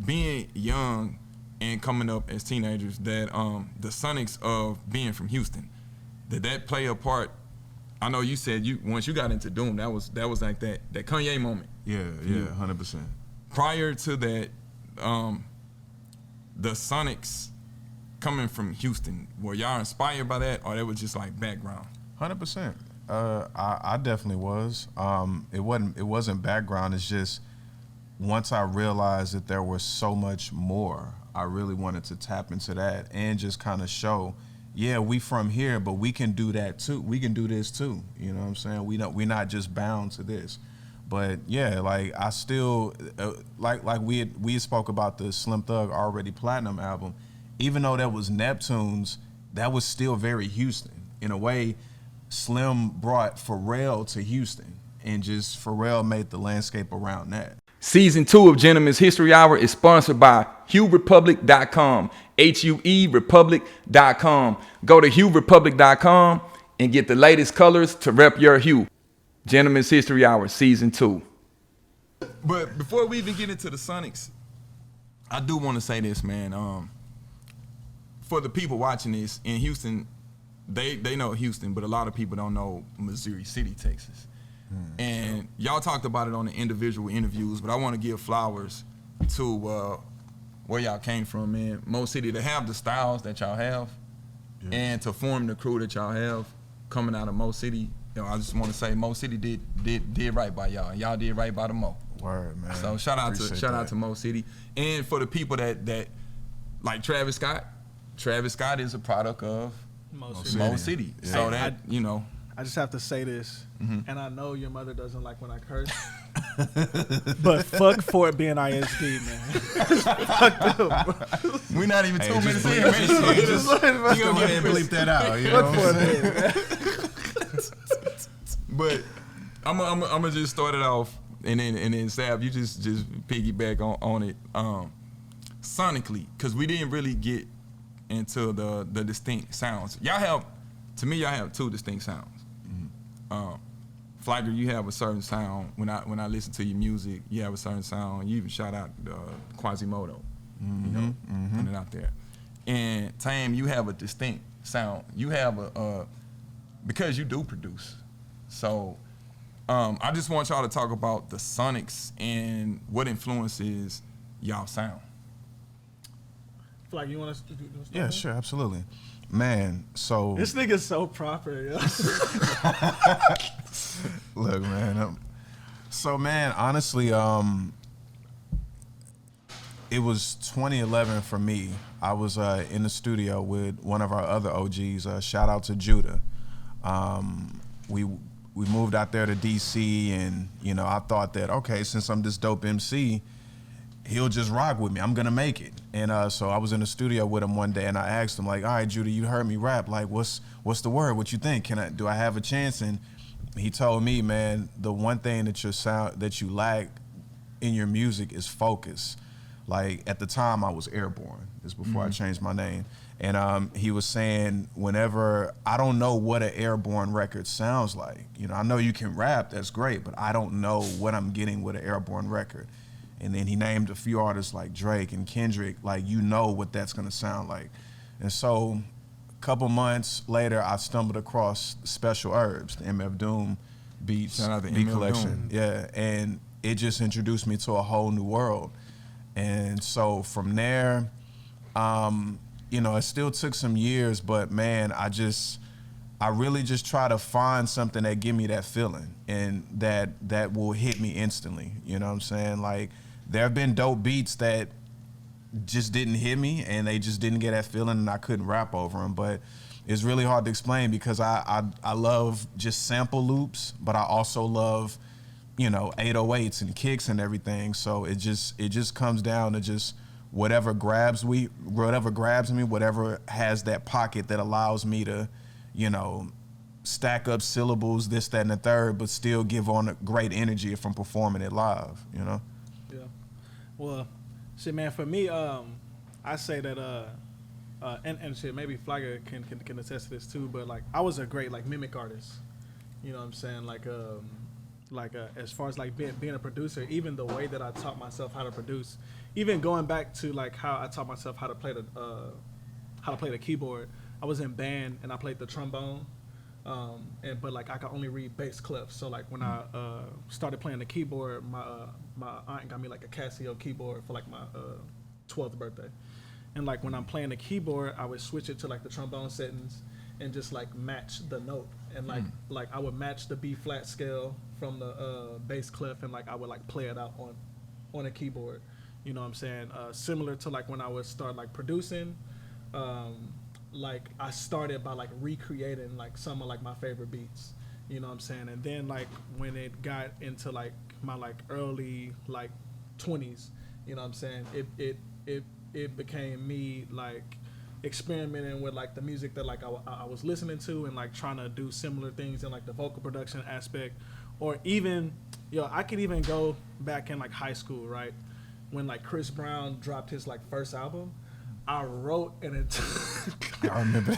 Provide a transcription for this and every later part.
being young and coming up as teenagers, that the sonics of being from Houston, did that play a part? I know you said once you got into Doom, that was like that Kanye moment. Yeah, 100%. Prior to that, the sonics coming from Houston, were y'all inspired by that, or that was just like background? 100%. I definitely was. It wasn't background. It's just once I realized that there was so much more, I really wanted to tap into that and just kind of show, yeah, we from here, but we can do that too. We can do this too. You know what I'm saying? We're not just bound to this. But yeah, like I still like we spoke about the Slim Thug Already Platinum album. Even though that was Neptune's, that was still very Houston. In a way, Slim brought Pharrell to Houston, and just Pharrell made the landscape around that. Season 2 of Gentleman's History Hour is sponsored by HueRepublic.com, HueRepublic.com. Go to HueRepublic.com and get the latest colors to rep your hue. Gentleman's History Hour, Season 2. But before we even get into the Sonics, I do want to say this, man. For the people watching this in Houston, they know Houston, but a lot of people don't know Missouri City, Texas. And y'all talked about it on the individual interviews, but I want to give flowers to where y'all came from, man. Mo City, to have the styles that y'all have, and to form the crew that y'all have coming out of Mo City. You know, I just want to say Mo City did right by y'all, and y'all did right by the Mo. Word, man. So shout out to Mo City, and for the people that like Travis Scott. Travis Scott is a product of Mo City. Yeah. So that I just have to say this, and I know your mother doesn't like when I curse, but fuck for it being ISD, man. Fuck them, bro. We're not even 2 minutes in, man. Just go ahead and bleep that out. You know what I'm saying? But I'm gonna just start it off, and then Sav, you just piggyback on it sonically, because we didn't really get into the distinct sounds. Y'all have two distinct sounds. Flagger, you have a certain sound. When I listen to your music, you have a certain sound. You even shout out Quasimodo, putting it out there. And Tam, you have a distinct sound. You have because you do produce. So I just want y'all to talk about the sonics and what influences y'all sound. Like, you want to start? Yeah, sure, absolutely. Man, so this nigga's so proper, yo. Look, man. So, man, honestly, it was 2011 for me. I was in the studio with one of our other OGs. Shout out to Judah. We moved out there to DC, and I thought that, okay, since I'm this dope MC, he'll just rock with me. I'm gonna make it. And so I was in the studio with him one day, and I asked him, like, all right, Judah, you heard me rap. Like, what's the word? What you think? Do I have a chance? And he told me, man, the one thing that you lack in your music is focus. Like, at the time I was Airborne. This is before I changed my name. And he was saying, whenever, I don't know what an Airborne record sounds like. I know you can rap, that's great, but I don't know what I'm getting with an Airborne record. And then he named a few artists like Drake and Kendrick, like, what that's gonna sound like. And so a couple months later, I stumbled across Special Herbs, the MF Doom beat collection. Yeah, and it just introduced me to a whole new world. And so from there, it still took some years, but man, I really just try to find something that give me that feeling and that will hit me instantly. You know what I'm saying? Like, there have been dope beats that just didn't hit me, and they just didn't get that feeling, and I couldn't rap over them. But it's really hard to explain because I love just sample loops, but I also love 808s and kicks and everything. So it just comes down to just whatever grabs me, whatever has that pocket that allows me to, stack up syllables, this, that, and the third, but still give on a great energy if I'm performing it live. Yeah. Well, shit, man. For me, I say that and shit, maybe Flagger can attest to this too. But like, I was a great mimic artist. You know what I'm saying? Like as far as like being a producer, even the way that I taught myself how to produce, even going back to like how I taught myself how to play the keyboard. I was in band and I played the trombone, but like I could only read bass clefs. So like when I started playing the keyboard, my aunt got me like a Casio keyboard for like my 12th birthday, and like when I'm playing the keyboard, I would switch it to like the trombone settings and just like match the note, and like I would match the B flat scale from the bass clef, and like I would like play it out on a keyboard. You know what I'm saying? Similar to like when I would start like producing, like I started by like recreating like some of like my favorite beats. You know what I'm saying? And then like when it got into like my like early like 20s, you know what I'm saying? It became me like experimenting with like the music that like I was listening to, and like trying to do similar things in like the vocal production aspect, or even I could even go back in like high school, right, when like Chris Brown dropped his like first album. I wrote an I remember.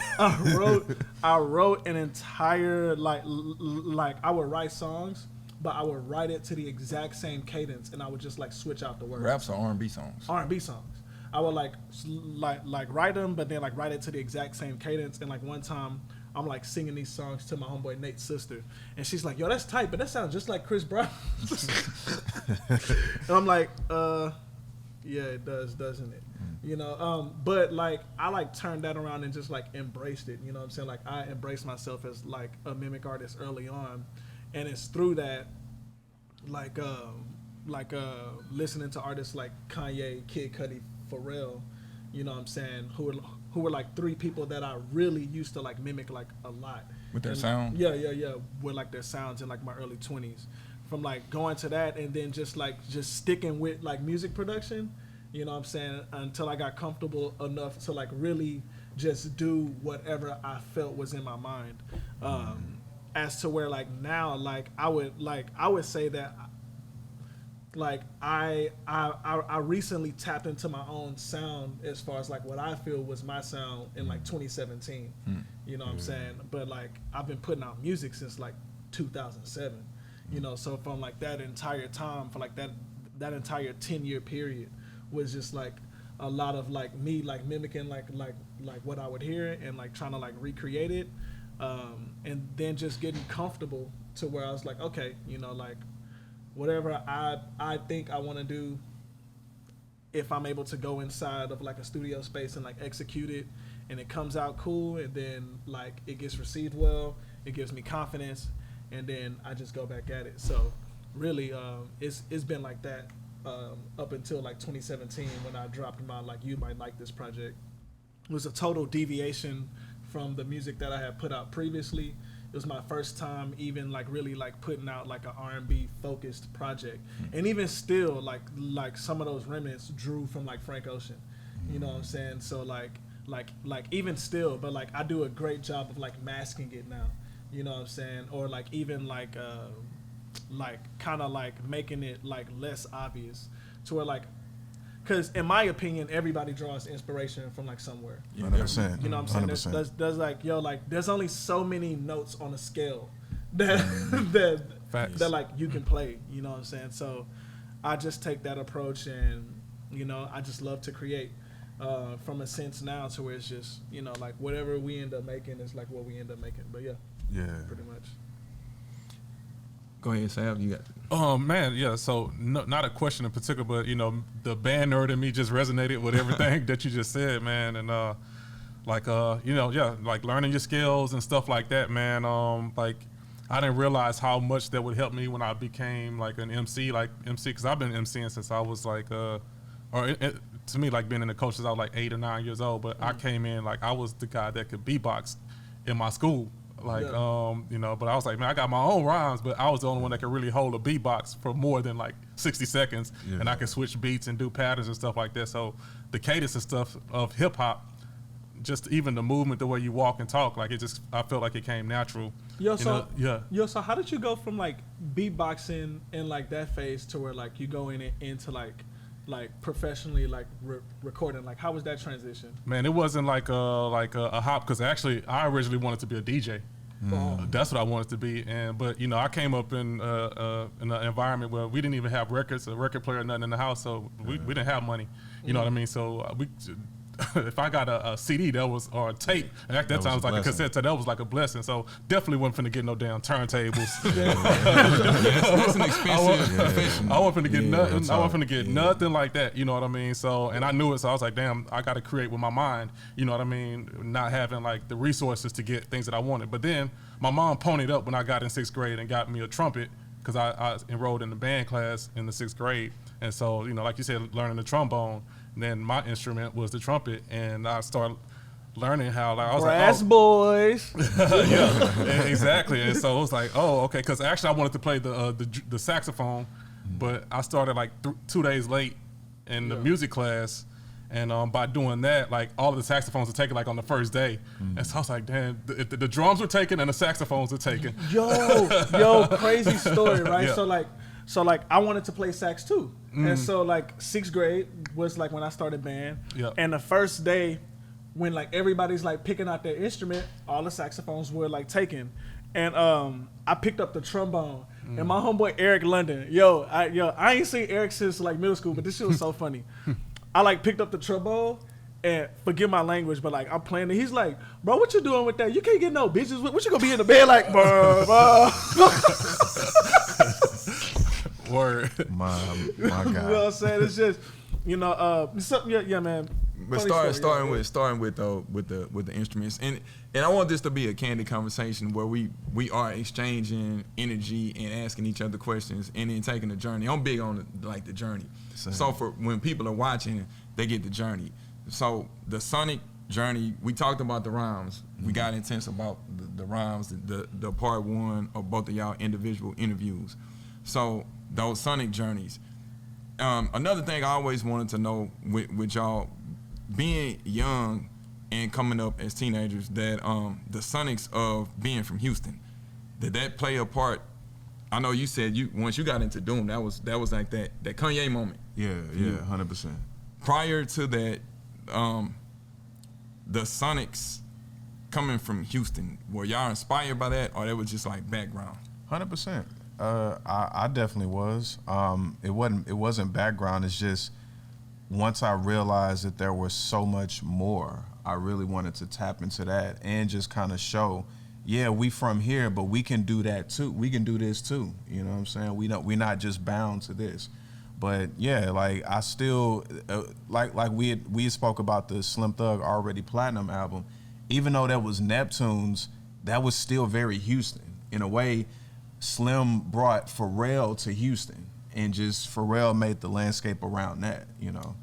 I wrote an entire like I would write songs, but I would write it to the exact same cadence, and I would just like switch out the words. Raps or R&B songs? R&B songs. I would like write them, but then like write it to the exact same cadence. And like one time, I'm like singing these songs to my homeboy Nate's sister, and she's like, "Yo, that's tight, but that sounds just like Chris Brown." And I'm like, yeah, it does, doesn't it? You know, but like I like turned that around and just like embraced it. You know what I'm saying? Like I embraced myself as like a mimic artist early on, and it's through that, like listening to artists like Kanye, Kid Cudi, Pharrell, you know what I'm saying, who were like three people that I really used to like mimic like a lot. With their sound? Yeah, with like their sounds in like my early 20s. From like going to that and then just sticking with like music production, you know what I'm saying, until I got comfortable enough to like really just do whatever I felt was in my mind. As to where like now, like I would say that like I recently tapped into my own sound as far as like what I feel was my sound in like 2017. You know what I'm saying? But like I've been putting out music since like 2007. You know, so from like that entire time, for like that entire 10-year period was just like a lot of like me like mimicking like what I would hear and like trying to like recreate it, and then just getting comfortable to where I was like, okay, you know, like whatever I think I want to do, if I'm able to go inside of like a studio space and like execute it, and it comes out cool, and then like it gets received well, it gives me confidence, and then I just go back at it. So really, it's been like that up until like 2017 when I dropped my like You Might Like This project. It was a total deviation from the music that I had put out previously. It was my first time even like really like putting out like an R&B focused project, and even still like some of those remnants drew from like Frank Ocean, you know what I'm saying? So like even still, but like I do a great job of like masking it now, you know what I'm saying? Or like even like kind of like making it like less obvious to where like, because in my opinion, everybody draws inspiration from like somewhere. 100%. You know what I'm saying? 100%. There's like, there's only so many notes on a scale that that like you can play. You know what I'm saying? So I just take that approach, and you know, I just love to create from a sense now to where it's just, you know, like whatever we end up making is like what we end up making. But yeah, pretty much. Go ahead, Sam. You got. Oh man, yeah. So not a question in particular, but you know, the band nerd in me just resonated with everything that you just said, man. And you know, yeah, like learning your skills and stuff like that, man. Like I didn't realize how much that would help me when I became like an MC, because I've been MCing since I was like, to me, like being in the coach since I was like 8 or 9 years old. But I came in like I was the guy that could beatbox in my school. Like, you know, but I was like, man, I got my own rhymes, but I was the only one that could really hold a beatbox for more than like 60 seconds. Yeah. And I could switch beats and do patterns and stuff like that. So the cadence and stuff of hip hop, just even the movement, the way you walk and talk, like I felt like it came natural. So how did you go from like beatboxing in like that phase to where like you go into like professionally like recording? Like how was that transition? Man, it wasn't like a hop, because actually I originally wanted to be a DJ. That's what I wanted to be. But you know, I came up in an environment where we didn't even have records, a record player, nothing in the house, so we didn't have money. You know what I mean? So if I got a CD or a tape, at that time it was like a cassette tape, that was like a blessing. So definitely wasn't finna get no damn turntables. That's an expensive profession. I wasn't finna get nothing. I wasn't finna get nothing like that. You know what I mean? So, and I knew it. So I was like, damn, I got to create with my mind. You know what I mean? Not having like the resources to get things that I wanted. But then my mom ponied up when I got in 6th grade and got me a trumpet because I enrolled in the band class in the 6th grade. And so, you know, like you said, learning the trombone. And then my instrument was the trumpet, and I started learning how. Like, I was Brass like, boys. yeah, exactly. And so it was like, oh, okay. Because actually, I wanted to play the saxophone, but I started like 2 days late in the music class, and by doing that, like all of the saxophones were taken like on the first day, and so I was like, damn, the drums were taken and the saxophones were taken. Yo, crazy story, right? Yeah. So like I wanted to play sax too. And so like 6th grade was like when I started band. Yep. And the first day when like everybody's like picking out their instrument, all the saxophones were like taken. And I picked up the trombone. And my homeboy Eric London, I ain't seen Eric since like middle school, but this shit was so funny. I like picked up the trombone and forgive my language, but like I'm playing it. He's like, bro, what you doing with that? You can't get no bitches. What you gonna be in the bed like, bro? Word. My God. You know what I'm saying? It's just, you know, yeah, man. But starting with the instruments, and I want this to be a candid conversation where we are exchanging energy and asking each other questions and then taking the journey. I'm big on the journey. Same. So for when people are watching, they get the journey. So the sonic journey, we talked about the rhymes. We got intense about the rhymes, the part 1 of both of y'all individual interviews. So those sonic journeys. Another thing I always wanted to know with y'all, being young and coming up as teenagers, that the sonics of being from Houston, did that play a part? I know you said once you got into Doom, that was like that Kanye moment. Yeah, 100%. Prior to that, the sonics coming from Houston, were y'all inspired by that, or that was just like background? 100%. I definitely was. It wasn't background. It's just once I realized that there was so much more, I really wanted to tap into that and just kind of show, yeah, we from here, but we can do that too. We can do this too. You know what I'm saying? We're not just bound to this. But yeah, like I still like we spoke about the Slim Thug Already Platinum album. Even though that was Neptune's, that was still very Houston in a way. Slim brought Pharrell to Houston, and just Pharrell made the landscape around that, you know.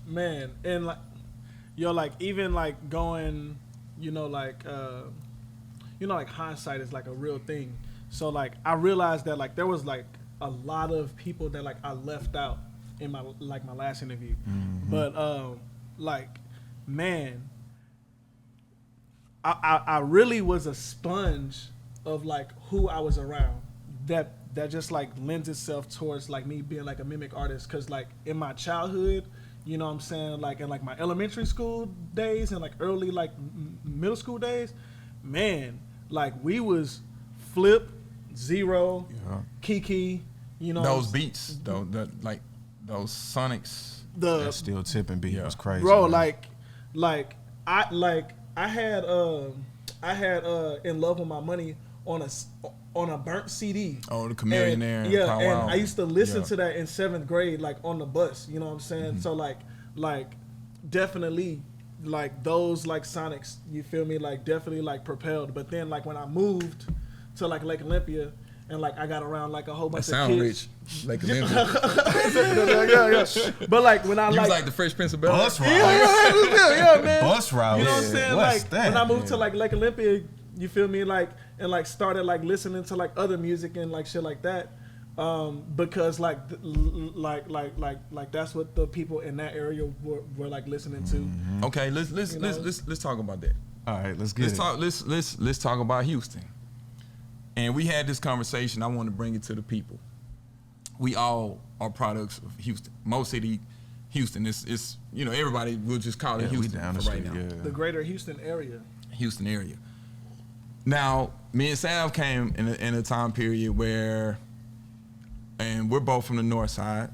Man, and like, like even like going, like hindsight is like a real thing. So like I realized that like there was like a lot of people that like I left out in my last interview, but like, man, I really was a sponge of like who I was around, that just like lends itself towards like me being like a mimic artist. Cause like in my childhood, you know what I'm saying, like in like my elementary school days and like early like middle school days, man, like we was Flip, Zero, Kiki, you know, those beats though, like those sonics, that Still Tipping beat was crazy, bro. Man. Like I had In Love With My Money on a burnt CD. Oh, the Chameleon Air. Yeah, and Wow. I used to listen to that in 7th grade, like on the bus. You know what I'm saying? So like definitely like those like sonics, you feel me? Like definitely like propelled. But then like when I moved to like Lake Olympia, and like I got around like a whole bunch of kids. Rich, like Olympia. yeah. But like when I You was like the Fresh Prince of Bel-Air. Bus route. yeah, man. Bus route. You know what I'm saying? What's Like that? when I moved to like Lake Olympia, you feel me? Like and like started like listening to like other music and like shit like that, because like that's what the people in that area were like listening to. Okay, let's talk about that. All right, let's get it. Let's talk about Houston. And we had this conversation. I want to bring it to the people. We all are products of Houston. Mo City, Houston. It's everybody will just call it Houston we down the for right street, now. yeah. The greater Houston area. Houston area. Now, me and Sav came in a time period where, and we're both from the north side.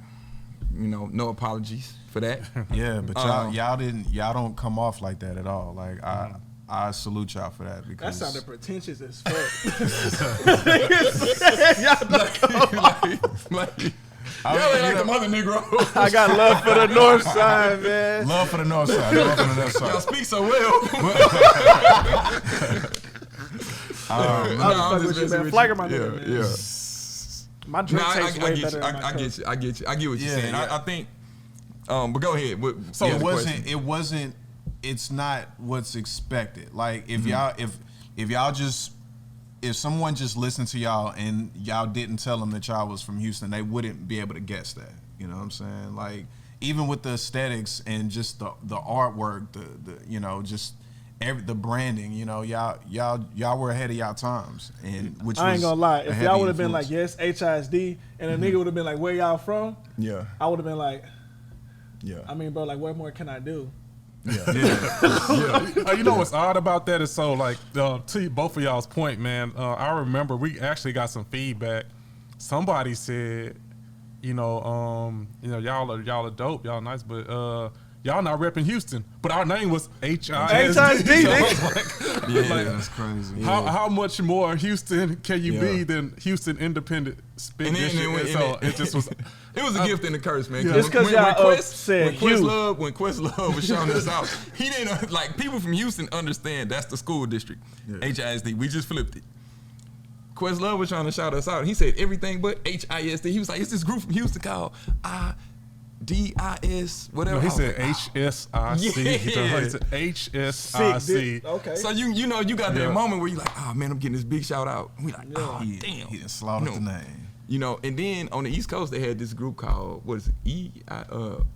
You know, no apologies for that. Yeah, but y'all don't come off like that at all. Like I salute y'all for that, That because sounded pretentious as fuck. Like the mother Negro. I got love for the north side, man. love for the north side. Love for the north side. Y'all speak so well. I'm just with you, man. Flagger my nigga, man. Yeah. My drink tastes way better than my I Coke. get you. I get what you're Yeah, saying. yeah. I think. But go ahead. So yeah, it wasn't. It's not what's expected. Like if y'all just, if someone just listened to y'all and y'all didn't tell them that y'all was from Houston, they wouldn't be able to guess that. You know what I'm saying? Like even with the aesthetics and just the artwork, the you know, just the branding. You know, y'all were ahead of y'all times, and which I ain't gonna lie. If y'all would have been influence. like, yes, HISD, and a nigga would have been like, where y'all from? Yeah. I would have been like, Yeah. I mean, bro, like, what more can I do? You know what's odd about that is, so like to both of y'all's point, man. I remember we actually got some feedback. Somebody said, y'all are dope, y'all nice, but y'all not repping Houston. But our name was HISD. That's crazy. How much more Houston can you be than Houston Independent Spit District? It just was. It was a gift and a curse, man. It's because y'all upset when Questlove was showing us out, he didn't like people from Houston understand that's the school district, HISD. We just flipped it. Questlove was trying to shout us out. He said everything but HISD. He was like, "It's this group from Houston called DIS, whatever." No, he said HSIC. He said HSIC. Okay. So you know you got that moment where you like, oh man, I'm getting this big shout out. We like, oh damn, He done slaughtered the name. You know, and then on the East Coast they had this group called OISD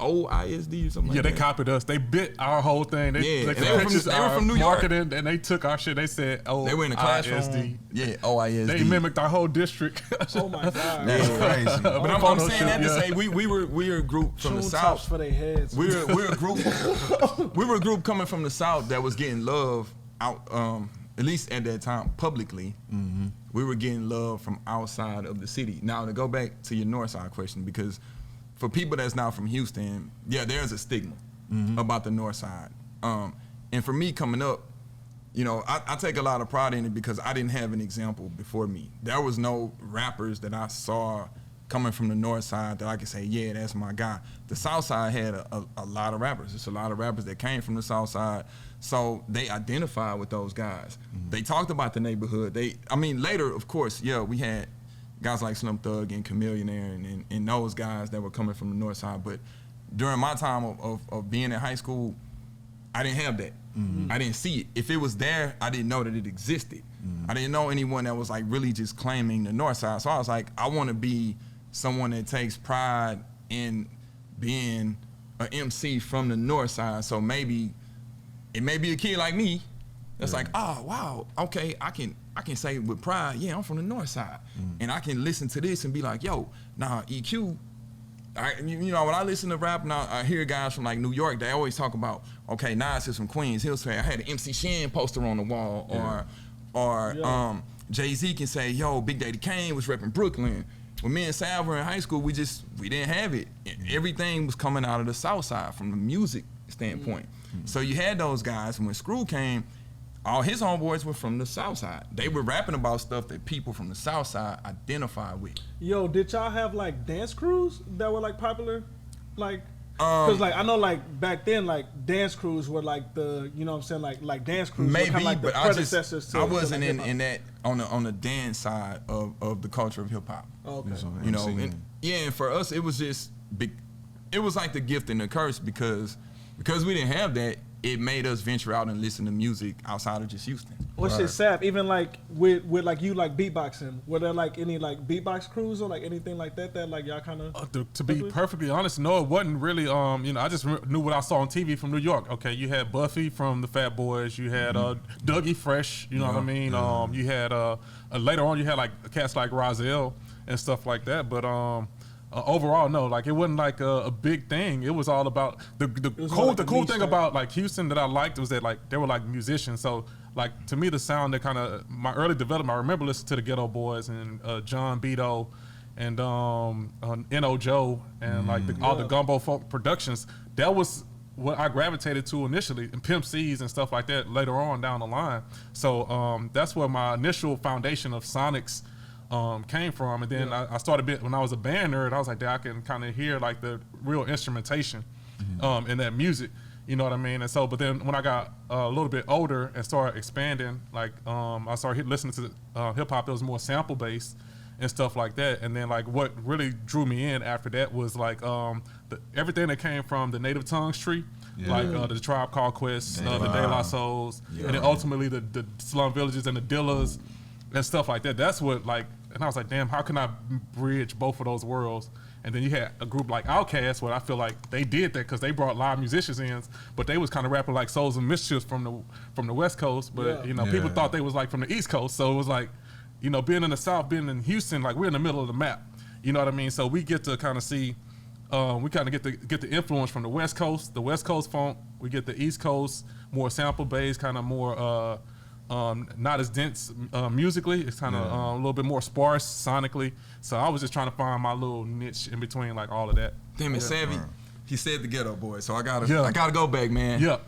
or something. Yeah, like they that. copied us. They bit our whole thing. They and they were from New York. marketing, and they took our shit. They said, "Oh, They were in the classroom. Yeah, OISD. They mimicked our whole district. Oh my god. That's crazy. But I'm saying that to say we were a group from the Tune South. tops for their heads. We're a group. We were a group coming from the South that was getting love out. At least at that time, publicly, we were getting love from outside of the city. Now to go back to your North Side question, because for people that's not from Houston, there's a stigma about the North Side. And for me coming up, you know, I take a lot of pride in it because I didn't have an example before me. There was no rappers that I saw coming from the North Side that I could say, yeah, that's my guy. The South Side had a lot of rappers. There's a lot of rappers that came from the South Side. So they identified with those guys. They talked about the neighborhood. Later, of course, we had guys like Slim Thug and Chameleonaire and those guys that were coming from the North Side. But during my time of being in high school, I didn't have that. I didn't see it. If it was there, I didn't know that it existed. I didn't know anyone that was like really just claiming the North Side. So I was like, I want to be someone that takes pride in being an MC from the North Side. So maybe it may be a kid like me that's like, oh wow, okay, I can say with pride, yeah, I'm from the North Side, and I can listen to this and be like, yo, nah, EQ. When I listen to rap and I hear guys from like New York, they always talk about, okay, Nas is from Queens. He'll say, I had an MC Shan poster on the wall, or Jay-Z can say, yo, Big Daddy Kane was repping Brooklyn. When me and Sal were in high school, we didn't have it. Everything was coming out of the South Side from the music standpoint. So you had those guys, and when Screw came, all his homeboys were from the South Side. They were rapping about stuff that people from the South Side identify with. Yo, did y'all have like dance crews that were like popular? Like, cause like I know like back then like dance crews were like the, you know what I'm saying, like dance crews were kind of like the predecessors I wasn't in that on the dance side of the culture of hip hop. Okay. You know, and for us it was just big. It was like the gift and the curse because we didn't have that. It made us venture out and listen to music outside of just Houston. What's shit sap? Even like with like you like beatboxing, were there like any like beatbox crews or like anything like that like y'all kind of? To be perfectly honest, no, it wasn't really. I just knew what I saw on TV from New York. Okay, you had Buffy from the Fat Boys. You had Dougie Fresh. You know what I mean. You had later on you had like cats like Rozelle and stuff like that. But overall, no, like it wasn't like a big thing. It was all about the cool thing about like Houston that I liked was that like they were like musicians. So like to me the sound that kind of my early development. I remember listening to the Ghetto Boys and John Beto and N.O. Joe and like all the Gumbo Folk productions. That was what I gravitated to initially, and Pimp C's and stuff like that later on down the line. So that's where my initial foundation of sonics came from. And then I started when I was a band nerd, I was like, I can kind of hear like the real instrumentation in that music. You know what I mean? And so, but then when I got a little bit older and started expanding, like I started listening to hip hop that was more sample based and stuff like that. And then like what really drew me in after that was like everything that came from the Native Tongues tree, like the Tribe Called Quest, the De La Souls, and then ultimately the Slum Villages and the Dillas and stuff like that. That's what like, and I was like, damn, how can I bridge both of those worlds? And then you had a group like Outkast, where I feel like they did that because they brought live musicians in, but they was kind of rapping like Souls and Mischiefs from the West Coast, but you know people thought they was like from the East Coast, so it was like, you know, being in the South, being in Houston, like we're in the middle of the map, you know what I mean? So we get to kind of see, we kind of get the influence from the West Coast funk. We get the East Coast more sample based, kind of more not as dense musically. It's kind of a little bit more sparse sonically. So I was just trying to find my little niche in between like all of that. Damn it, Savvy. He said the Ghetto Boys, so I gotta go back, man. Yeah.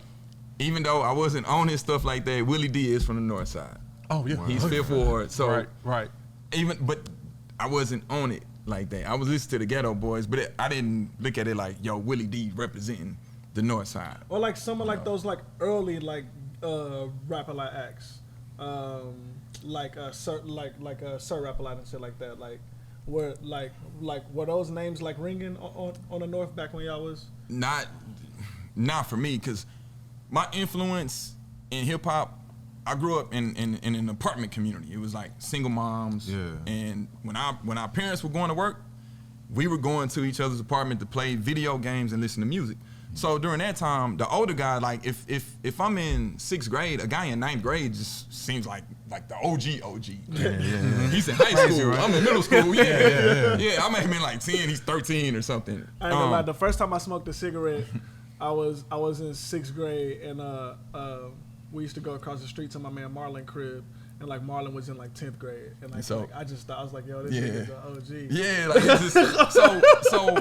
Even though I wasn't on his stuff like that, Willie D is from the North Side. Oh yeah. He's Fifth Ward. So right. But I wasn't on it like that. I was listening to the Ghetto Boys, but I didn't look at it like, yo, Willie D representing the North Side. Or like some of like those like early like rap-a-lot acts, like Sir Rap-a-lot and shit like that. Like were were those names like ringing on the North back when y'all was? Not for me, because my influence in hip hop, I grew up in an apartment community. It was like single moms, and when our parents were going to work, we were going to each other's apartment to play video games and listen to music. So during that time, the older guy, like if I'm in 6th grade, a guy in 9th grade just seems like the OG. He's in high school. Right? I'm in middle school. Yeah. I may have been like 10. He's 13 or something. I ain't gonna lie. The first time I smoked a cigarette, I was in 6th grade, and we used to go across the street to my man Marlon crib. And like Marlon was in like 10th grade, and like, so, like I just thought, I was like, yo, this nigga's an OG. Yeah, like it's just, so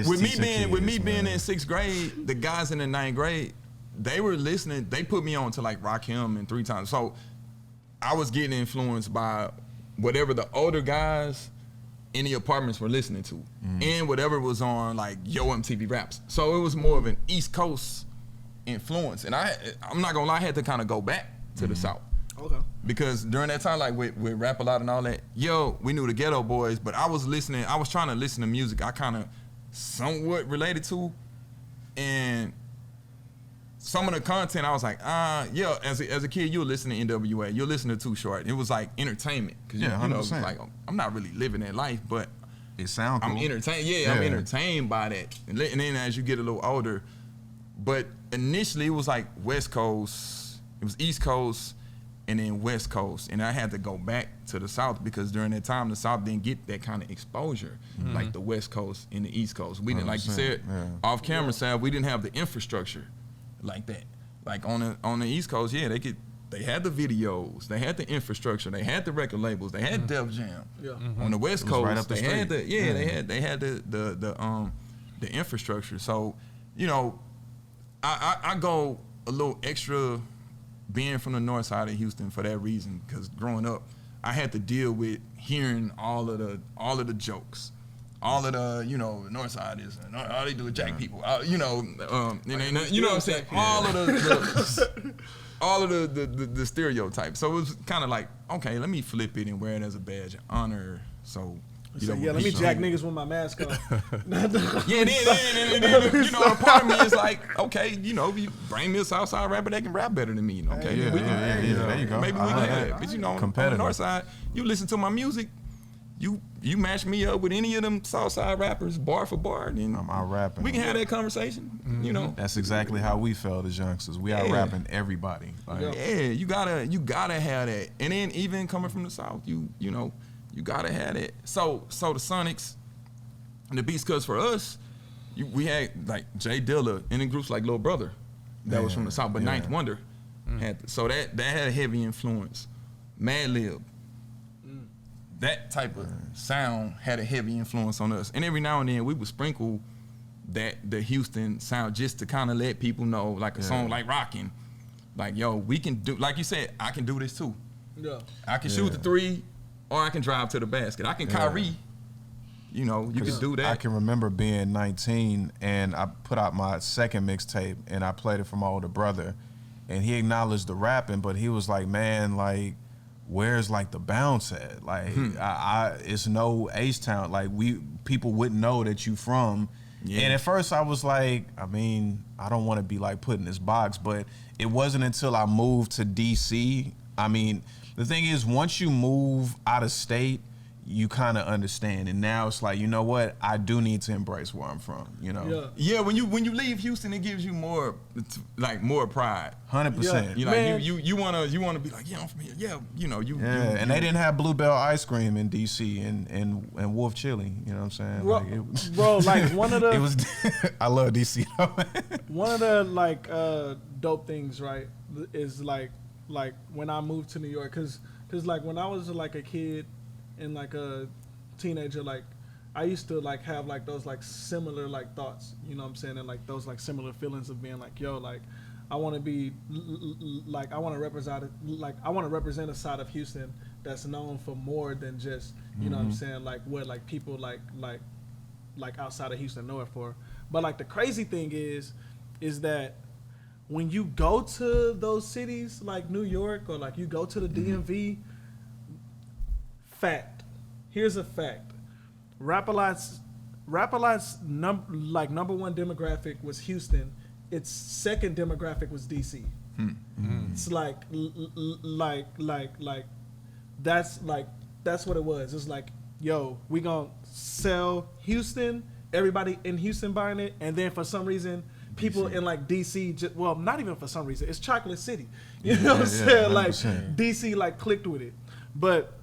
with me being in 6th grade, the guys in the 9th grade, they were listening. They put me on to like Rakim and 3 Times. So I was getting influenced by whatever the older guys in the apartments were listening to, and whatever was on like Yo MTV Raps. So it was more of an East Coast influence, and I'm not gonna lie, I had to kind of go back to the South. Okay. Because during that time, like with Rap-A-Lot and all that, we knew the Ghetto Boys, but I was trying to listen to music I kind of somewhat related to, and some of the content I was like, as a kid, you'll listen to NWA, you'll listen to Too Short. It was like entertainment, because you know, like I'm not really living that life, but it sounds cool. I'm entertained. I'm entertained by that, and then as you get a little older, but initially it was like West Coast, it was East Coast, and then West Coast, and I had to go back to the South because during that time the South didn't get that kind of exposure like the West Coast and the East Coast. We didn't, like you said, off camera, Sav, we didn't have the infrastructure like that. Like on the East Coast, they had the videos, they had the infrastructure, they had the record labels, they had Def Jam. On the West Coast, right they had the infrastructure. So, you know, I go a little extra being from the North Side of Houston for that reason, because growing up, I had to deal with hearing all of the jokes, all of the, you know, the North Side is, all they do is jack people, you know what I'm saying, all of the stereotypes. So it was kind of like, okay, let me flip it and wear it as a badge of honor. So. Let me jack niggas with my mask on. Then, you know, a part of me is like, okay, you know, you bring me a Southside rapper that can rap better than me. Okay, there you go. Maybe we can. But you know, on the North Side, you listen to my music, you match me up with any of them Southside rappers, bar for bar, then I'm out rapping. We can have that conversation. You know, that's exactly how we felt as youngsters. We out rapping everybody. Like, you gotta have that. And then even coming from the South, you know. You gotta have it. So the Sonics and the Beats, cause for us, we had like Jay Dilla and in groups like Lil Brother that was from the South, but Ninth Wonder So that had a heavy influence. Madlib, that type of sound had a heavy influence on us. And every now and then we would sprinkle the Houston sound just to kind of let people know, like a song like Rockin'. Like, yo, we can do, like you said, I can do this too. Yeah. I can shoot the three, or I can drive to the basket. I can Kyrie. You know, you can do that. I can remember being 19 and I put out my second mixtape and I played it for my older brother. And he acknowledged the rapping, but he was like, man, like, where's like the bounce at? Like, it's no H-Town. Like, people wouldn't know that you from. Yeah. And at first I was like, I mean, I don't want to be like put in this box, but it wasn't until I moved to DC. I mean, the thing is, once you move out of state, you kind of understand. And now it's like, you know what? I do need to embrace where I'm from, you know? Yeah, when you leave Houston, it gives you more pride. 100%. You know, you wanna be like, yeah, I'm from here. Yeah, you know, and they didn't have Bluebell ice cream in DC and Wolf Chili, you know what I'm saying? Bro, like one of the it was I love DC though. One of the like dope things, right, is like when I moved to New York, cause like when I was like a kid and like a teenager, like I used to like have like those like similar like thoughts, you know what I'm saying, and like those like similar feelings of being like, yo, like I want to be like I want to represent a side of Houston that's known for more than just, you know what I'm saying, like what like people like outside of Houston know it for. But like the crazy thing is that when you go to those cities like New York or like you go to the DMV, fact. Here's a fact. Rap-A-Lot's number one demographic was Houston. Its second demographic was DC. It's like that's what it was. It's like, yo, we gonna sell Houston, everybody in Houston buying it, and then for some reason people in like DC, well, not even for some reason, it's Chocolate City. You know what I'm saying? 100%. Like DC like clicked with it. But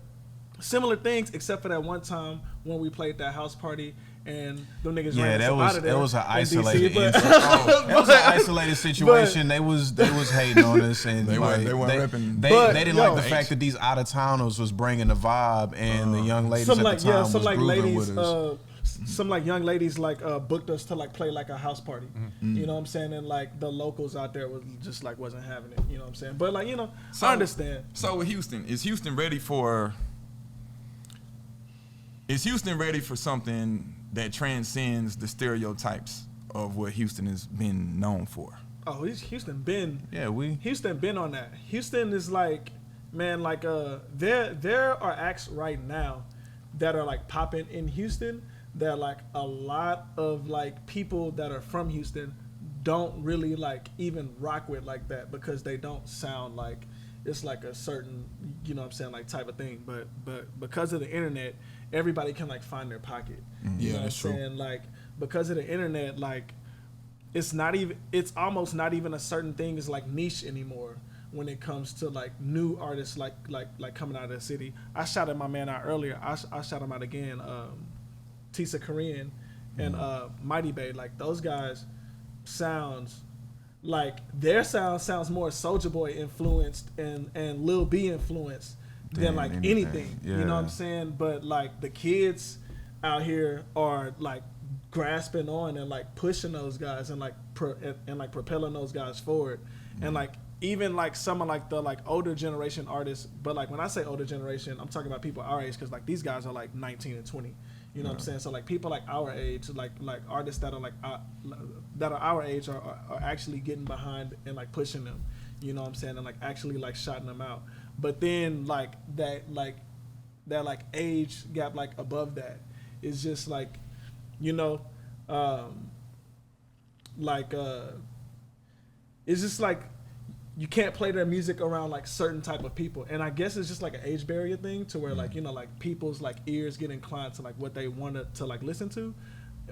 similar things, except for that one time when we played that house party and them niggas ran us out of there. That was an isolated DC, that was an isolated situation. They was hating on us, and they weren't ripping. They didn't like the fact that these out of towners was bringing the vibe, and the young ladies at the time was grooving with us. Some like young ladies like booked us to like play like a house party. You know what I'm saying? And like the locals out there was just like wasn't having it. You know what I'm saying? But like, you know, I understand. So with Houston, is Houston ready for something that transcends the stereotypes of what Houston has been known for? Oh, Houston been on that. Houston is like, man, like there are acts right now that are like popping in Houston that like a lot of like people that are from Houston don't really like even rock with like that, because they don't sound like it's like a certain, you know what I'm saying, like type of thing. But because of the internet, everybody can like find their pocket. You know what I'm saying? Like because of the internet, like it's almost not even a certain thing is like niche anymore when it comes to like new artists like coming out of the city. I shouted my man out earlier. I shout him out again. Tisa Korean and Mighty Bay, like those guys sounds like their sound sounds more Soulja Boy influenced and Lil B influenced than like anything. You know what I'm saying? But like the kids out here are like grasping on and like pushing those guys and like propelling those guys forward. And like even like some of like the like older generation artists, but like when I say older generation, I'm talking about people our age, because like these guys are like 19 and 20. You know what I'm saying? So like people like our age, like artists that are like that are our age are actually getting behind and like pushing them. You know what I'm saying? And like actually like shouting them out. But then like that age gap like above that is just like, you know, it's just like you can't play their music around like certain type of people. And I guess it's just like an age barrier thing to where like, you know, like people's like ears get inclined to like what they want to like listen to.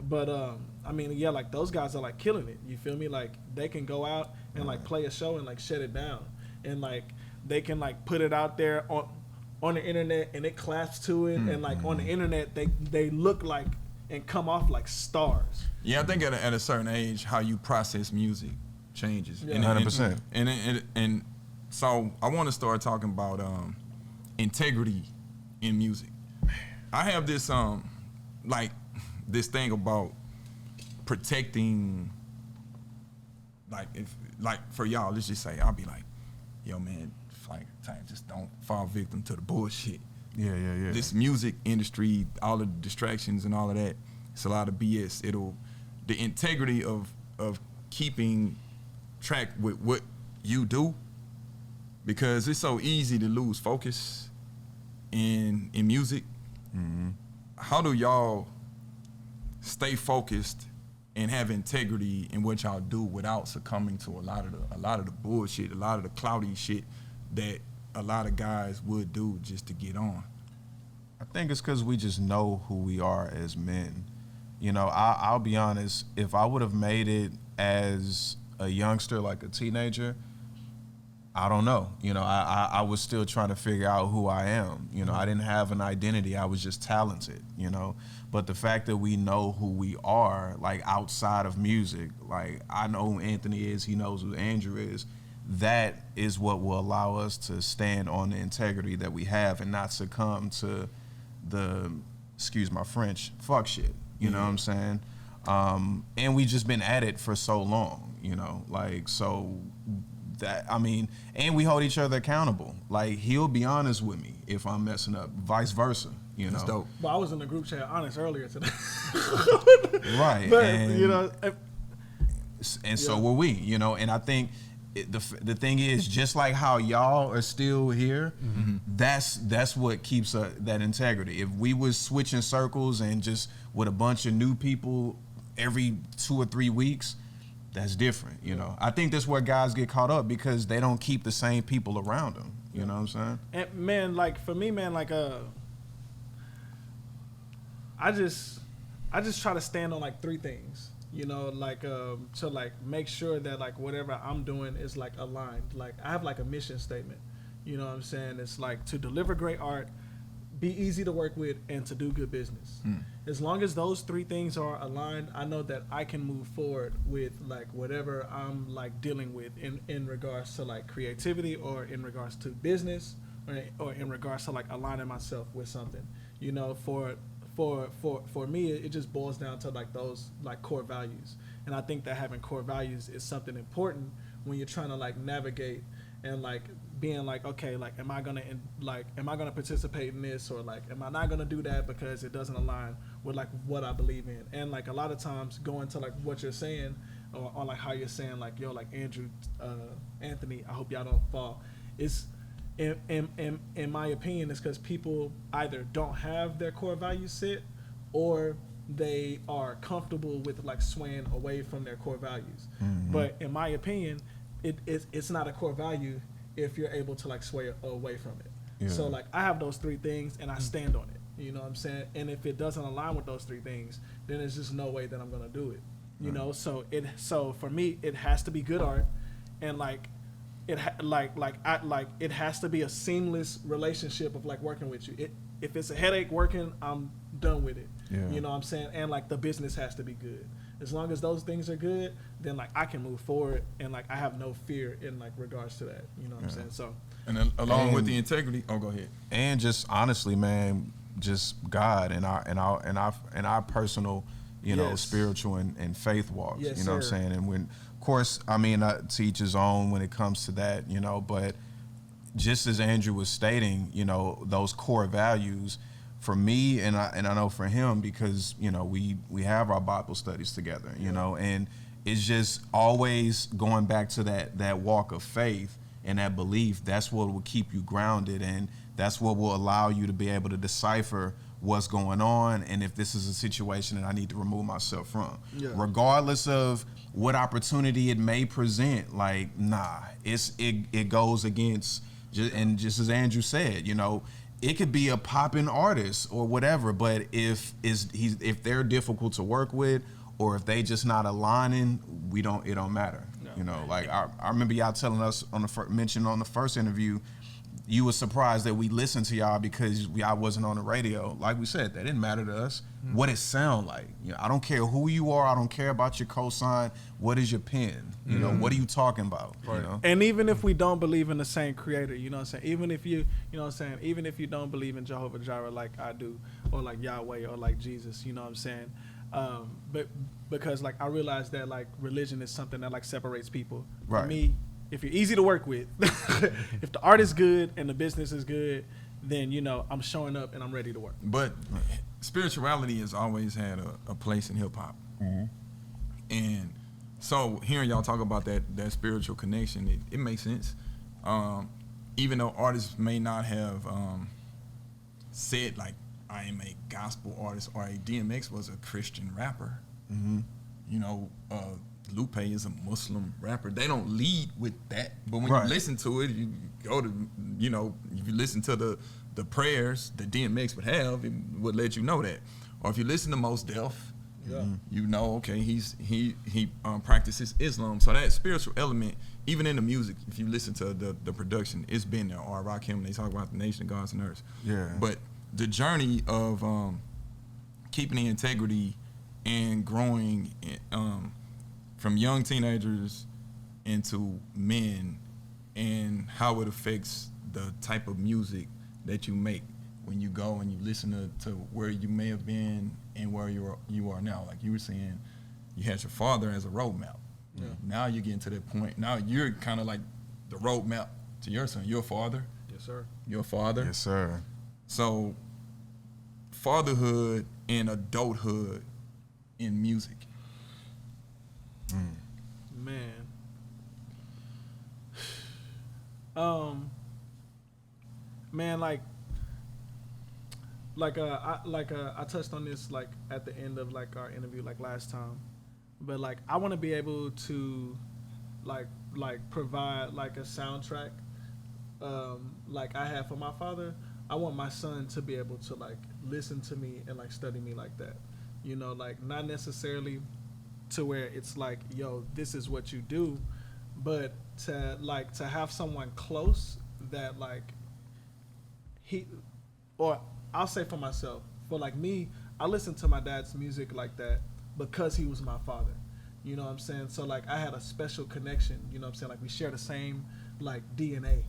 But I mean, yeah, like those guys are like killing it. You feel me? Like they can go out and like play a show and like shut it down. And like they can like put it out there on the internet and it claps to it. And like on the internet, they look like and come off like stars. Yeah, I think at a certain age, how you process music changes. Yeah. 100%. And So I want to start talking about integrity in music. I have this like this thing about protecting, like if like for y'all, let's just say I'll be like, yo man, like just don't fall victim to the bullshit. Yeah. This music industry, all the distractions and all of that, it's a lot of BS. The integrity of keeping track with what you do, because it's so easy to lose focus in music. Mm-hmm. How do y'all stay focused and have integrity in what y'all do without succumbing to a lot of the bullshit, a lot of the cloudy shit that a lot of guys would do just to get on? I think it's because we just know who we are as men. You know, I'll be honest, if I would have made it as a youngster, like a teenager, I don't know. You know, I was still trying to figure out who I am. You know, I didn't have an identity. I was just talented, you know. But the fact that we know who we are, like outside of music, like I know who Anthony is, he knows who Andrew is, that is what will allow us to stand on the integrity that we have and not succumb to the, excuse my French, fuck shit. You know what I'm saying? And we just been at it for so long, you know, like, so that, I mean, and we hold each other accountable. Like, he'll be honest with me if I'm messing up, vice versa, you know. That's dope. Well, I was in the group chat honest earlier today. Right. But, and, you know. And so were we, you know, and I think the thing is, just like how y'all are still here, that's what keeps that integrity. If we was switching circles and just with a bunch of new people every 2 or 3 weeks, that's different, you know. I think that's where guys get caught up because they don't keep the same people around them. You know what I'm saying? And man, like for me, man, like I just try to stand on like 3 things. You know, like to like make sure that like whatever I'm doing is like aligned. Like I have like a mission statement. You know what I'm saying? It's like to deliver great art, be easy to work with, and to do good business. As long as those 3 things are aligned, I know that I can move forward with like whatever I'm like dealing with in regards to like creativity or in regards to business or in regards to like aligning myself with something. You know, for me, it just boils down to like those like core values, and I think that having core values is something important when you're trying to like navigate and like being like, okay, like am I gonna participate in this, or like am I not gonna do that because it doesn't align with like what I believe in. And like a lot of times going to like what you're saying or like how you're saying like, yo, like Andrew, Anthony, I hope y'all don't fall. It's in my opinion, it's because people either don't have their core values set or they are comfortable with like swaying away from their core values. But in my opinion, it's not a core value if you're able to like sway away from it. So like I have those 3 things and I stand on it. You know what I'm saying? And if it doesn't align with those 3 things, then there's just no way that I'm gonna do it. You know, so for me, it has to be good art, and like it has to be a seamless relationship of like working with you. If it's a headache working, I'm done with it. You know what I'm saying? And like the business has to be good. As long as those things are good, then like I can move forward, and like I have no fear in like regards to that. You know what I'm saying? So, and then along with the integrity, go ahead. And just honestly, man, just God and our personal, you know, spiritual and faith walks. Yes, you know what I'm saying? And when, of course, I mean, to each his own when it comes to that, you know, but just as Andrew was stating, you know, those core values for me, and I know for him, because, you know, we have our Bible studies together, you know, and it's just always going back to that walk of faith and that belief. That's what will keep you grounded, and that's what will allow you to be able to decipher what's going on, and if this is a situation that I need to remove myself from, regardless of what opportunity it may present. Like, nah, it goes against, and just as Andrew said, you know, it could be a popping artist or whatever, but if they're difficult to work with, or if they just not aligning, it don't matter. No. You know, like I remember y'all telling us mentioned on the first interview, you were surprised that we listened to y'all because I wasn't on the radio. Like we said, that didn't matter to us. What it sound like. You know, I don't care who you are. I don't care about your cosign. What is your pen? You know, what are you talking about? Right. You know? And even if we don't believe in the same creator, you know what I'm saying? Even if you know what I'm saying? Even if you don't believe in Jehovah Jireh like I do, or like Yahweh, or like Jesus, you know what I'm saying? But because like I realize that like religion is something that like separates people. Right. For me, if you're easy to work with, if the art is good and the business is good, then you know I'm showing up and I'm ready to work. But spirituality has always had a place in hip hop, and so hearing y'all talk about that spiritual connection, it makes sense. Even though artists may not have said like I am a gospel artist or a DMX was a Christian rapper, you know. Lupe is a Muslim rapper. They don't lead with that, but when you listen to it, you go to, you know, if you listen to the prayers that DMX would have, it would let you know that. Or if you listen to Mos Def, you know, okay, he practices Islam. So that spiritual element, even in the music, if you listen to the production, it's been there. Or Rakim, they talk about the nation of gods and earth. Yeah. But the journey of keeping the integrity and growing from young teenagers into men, and how it affects the type of music that you make when you go and you listen to where you may have been and where you are now. Like you were saying, you had your father as a roadmap. Yeah. Now you're getting to that point. Now you're kind of like the roadmap to your son. You're a father. Yes, sir. You're a father. Yes, sir. So fatherhood and adulthood in music. Man, I touched on this like at the end of like our interview like last time, but like I want to be able to like provide like a soundtrack like I have for my father. I want my son to be able to like listen to me and like study me like that, you know, like not necessarily to where it's like, yo, this is what you do, but to have someone close that like or I'll say for myself, for like me, I listened to my dad's music like that because he was my father, you know what I'm saying? So like I had a special connection, you know what I'm saying? Like we share the same like DNA,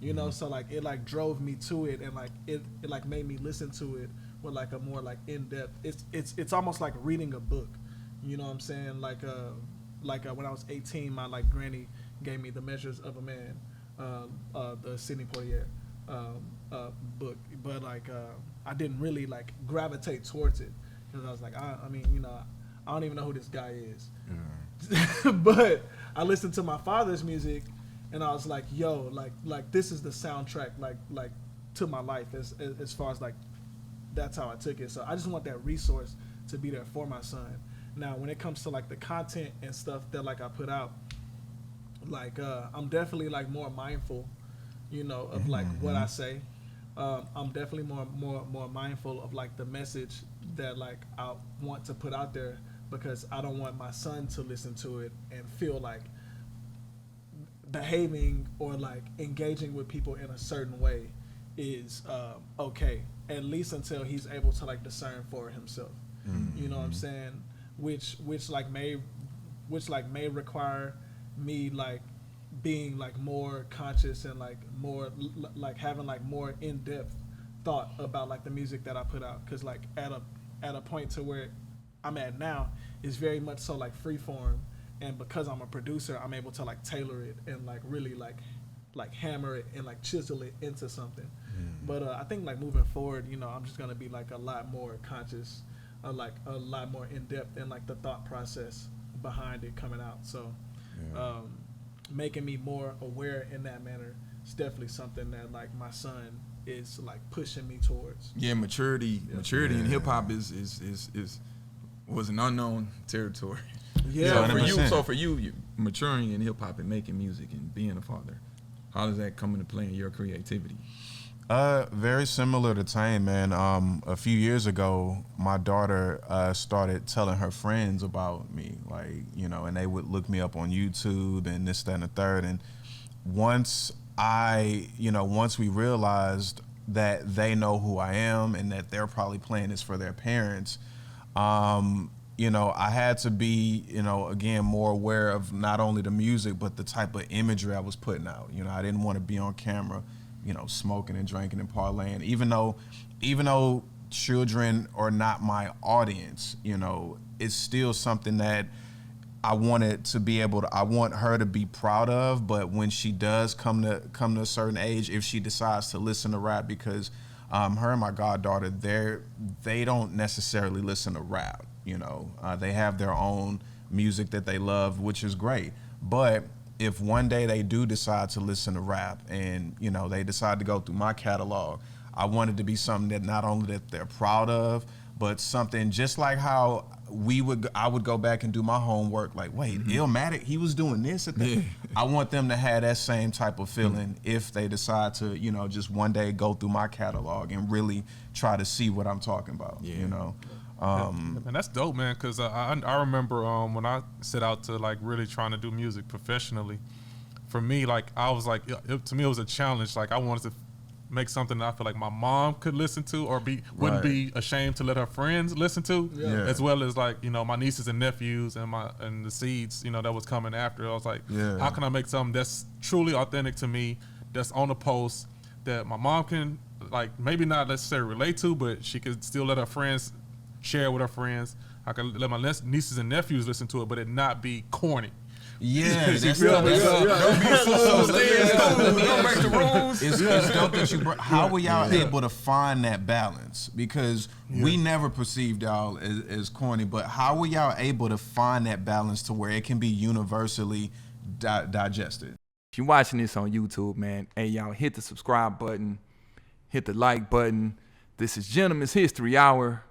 you know, so like it like drove me to it, and like it like made me listen to it with like a more like in-depth, it's almost like reading a book. You know what I'm saying? Like when I was 18, my like granny gave me The Measures of a Man, the Sidney Poitier book, but like I didn't really like gravitate towards it because I was like, I mean, you know, I don't even know who this guy is. Yeah. But I listened to my father's music, and I was like, yo, like this is the soundtrack like to my life as far as like that's how I took it. So I just want that resource to be there for my son. Now, when it comes to like the content and stuff that like I put out, like I'm definitely like more mindful, you know, of like what I say. I'm definitely more mindful of like the message that like I want to put out there, because I don't want my son to listen to it and feel like behaving or like engaging with people in a certain way is okay, at least until he's able to like discern for himself. You know what I'm saying? Which may require me like being like more conscious and like more like having like more in-depth thought about like the music that I put out, because like at a point to where I'm at now is very much so like free form, and because I'm a producer, I'm able to like tailor it and like really like hammer it and like chisel it into something. But I think like moving forward, you know, I'm just gonna be like a lot more conscious, like a lot more in depth in like the thought process behind it coming out. So making me more aware in that manner is definitely something that like my son is like pushing me towards. Yeah, maturity in hip hop was an unknown territory. Yeah, so for you maturing in hip hop and making music and being a father, how does that come into play in your creativity? Very similar to Tame, man. A few years ago, my daughter started telling her friends about me, like, you know, and they would look me up on YouTube and this, that, and the third. And once once we realized that they know who I am and that they're probably playing this for their parents, I had to be, again, more aware of not only the music, but the type of imagery I was putting out. I didn't want to be on camera, smoking and drinking and parlaying, even though children are not my audience, it's still something that I wanted to be able to, I want her to be proud of. But when she does come to a certain age, if she decides to listen to rap, because her and my goddaughter, they don't necessarily listen to rap. They have their own music that they love, which is great. But if one day they do decide to listen to rap and they decide to go through my catalog, I want it to be something that not only that they're proud of, but something just like how I would go back and do my homework, like, wait, Illmatic, he was doing this at the I want them to have that same type of feeling if they decide to, just one day go through my catalog and really try to see what I'm talking about, And that's dope, man, because I remember when I set out to like really trying to do music professionally, for me, like I was like, to me it was a challenge. Like I wanted to make something that I feel like my mom could listen to or wouldn't be ashamed to let her friends listen to, as well as like, my nieces and nephews and the seeds, that was coming after. I was like, how can I make something that's truly authentic to me, that's on a post that my mom can like maybe not necessarily relate to, but she could still let her friends share with her friends. I can let my nieces and nephews listen to it, but it not be corny. Yeah, that's dope. It's dope that you brought. How were y'all able to find that balance? Because we never perceived y'all as corny, but how were y'all able to find that balance to where it can be universally digested? If you're watching this on YouTube, man, hey, y'all, hit the subscribe button, hit the like button. This is Gentleman's History Hour.